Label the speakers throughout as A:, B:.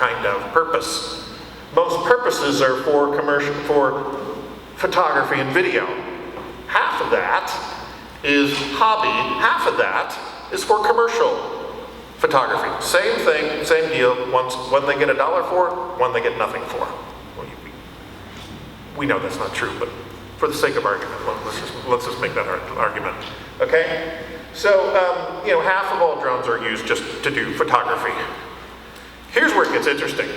A: kind of purpose. Most purposes are for commercial, for photography and video. Half of that is hobby, half of that is for commercial photography. Same thing, same deal. One they get $1 for, one they get nothing for. Well, we know that's not true, but for the sake of argument, let's just make that argument. Okay? So, half of all drones are used just to do photography. Here's where it gets interesting,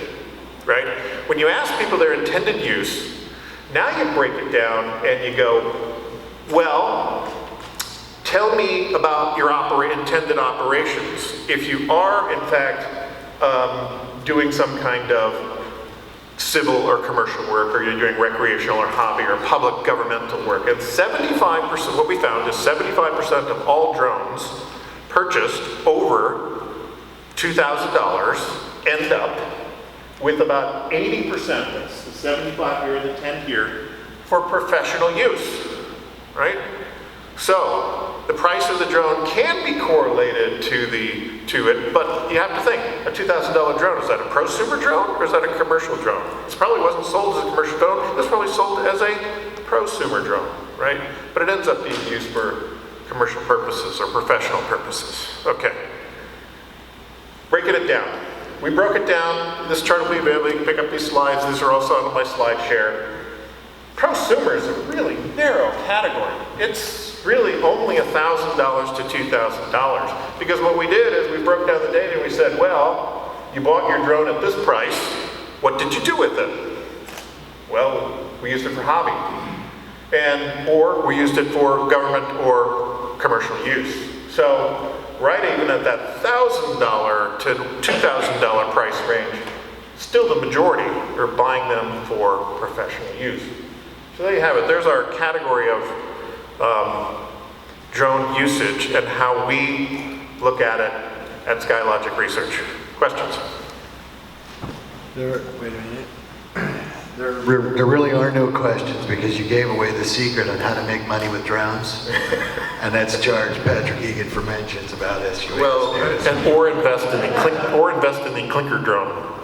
A: right? When you ask people their intended use, now you break it down and you go, well, tell me about your intended operations. If you are, in fact, doing some kind of civil or commercial work, or you're doing recreational or hobby or public governmental work, and 75%, what we found is 75% of all drones purchased over $2,000 end up with about 80%, that's the 75 here and the 10 here, for professional use, right? So the price of the drone can be correlated to it, but you have to think, a $2,000 drone, is that a prosumer drone or is that a commercial drone? This probably wasn't sold as a commercial drone, this probably sold as a prosumer drone, right? But it ends up being used for commercial purposes or professional purposes. Okay. Breaking it down. We broke it down. This chart will be available. You can pick up these slides. These are also on my slide share. Prosumer is a really narrow category. It's really only $1,000 to $2,000. Because what we did is we broke down the data and we said, well, you bought your drone at this price. What did you do with it? Well, we used it for hobby. Or we used it for government or commercial use. So, right even at that $1,000 to $2,000 price range, still the majority are buying them for professional use. So there you have it. There's our category of drone usage and how we look at it at SkyLogic Research. Questions?
B: Wait a minute. There really are no questions because you gave away the secret on how to make money with drones, and that's charge Patrick Egan for mentions about SUAs.
A: Well, or invest in the Clinker drone.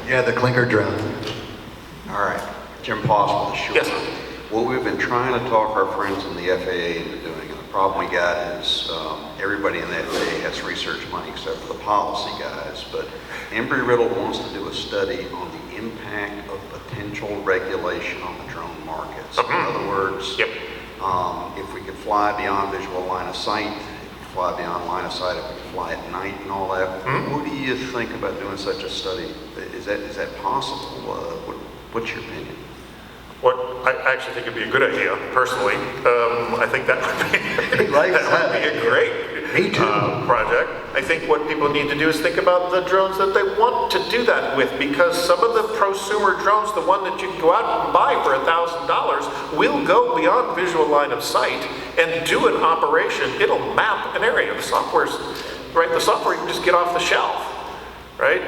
B: Yeah, the Clinker drone.
C: All right, Jim Possible, the short.
A: Yes.
C: What we've been trying to talk our friends in the FAA into doing, and the problem we got is everybody in the FAA has research money except for the policy guys, but Embry-Riddle wants to do a study on the impact of potential regulation on the drone markets. In other words, if we could fly beyond visual line of sight, if we could fly beyond line of sight, if we could fly at night and all that, what do you think about doing such a study? Is that possible? What's your opinion?
A: I actually think it'd be a good idea, personally. I think that would be, a great project. I think what people need to do is think about the drones that they want to do that with, because some of the prosumer drones, the one that you can go out and buy for $1,000, will go beyond visual line of sight and do an operation. It'll map an area. The software you can just get off the shelf, right?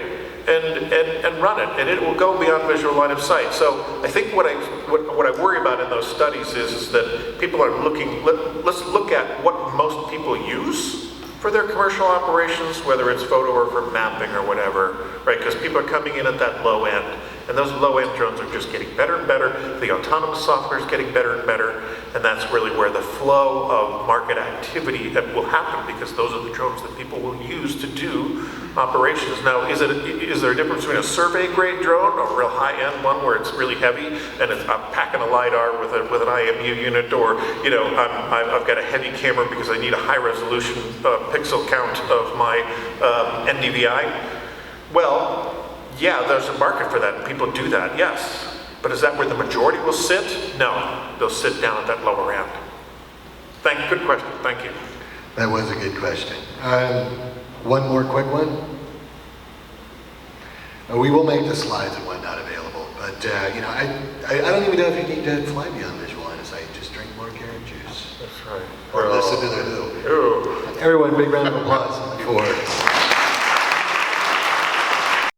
A: And run it, and it will go beyond visual line of sight. So I think what I worry about in those studies is that people are looking. Let's look at what most people use for their commercial operations, whether it's photo or for mapping or whatever, right? Because people are coming in at that low end, and those low-end drones are just getting better and better. The autonomous software is getting better and better, and that's really where the flow of market activity that will happen, because those are the drones that people will use to do operations. Now, is there a difference between a survey-grade drone, a real high-end one where it's really heavy, and I'm packing a LiDAR with an IMU unit, or I've got a heavy camera because I need a high-resolution pixel count of my NDVI? Well, yeah, there's a market for that, and people do that, yes. But is that where the majority will sit? No, they'll sit down at that lower end. Good question, thank you.
B: That was a good question. One more quick one. We will make the slides and whatnot available, but I don't even know if you need to fly beyond visual line of sight. Just drink more carrot juice.
A: That's right.
B: Or listen to the Who. Everyone, big round of applause for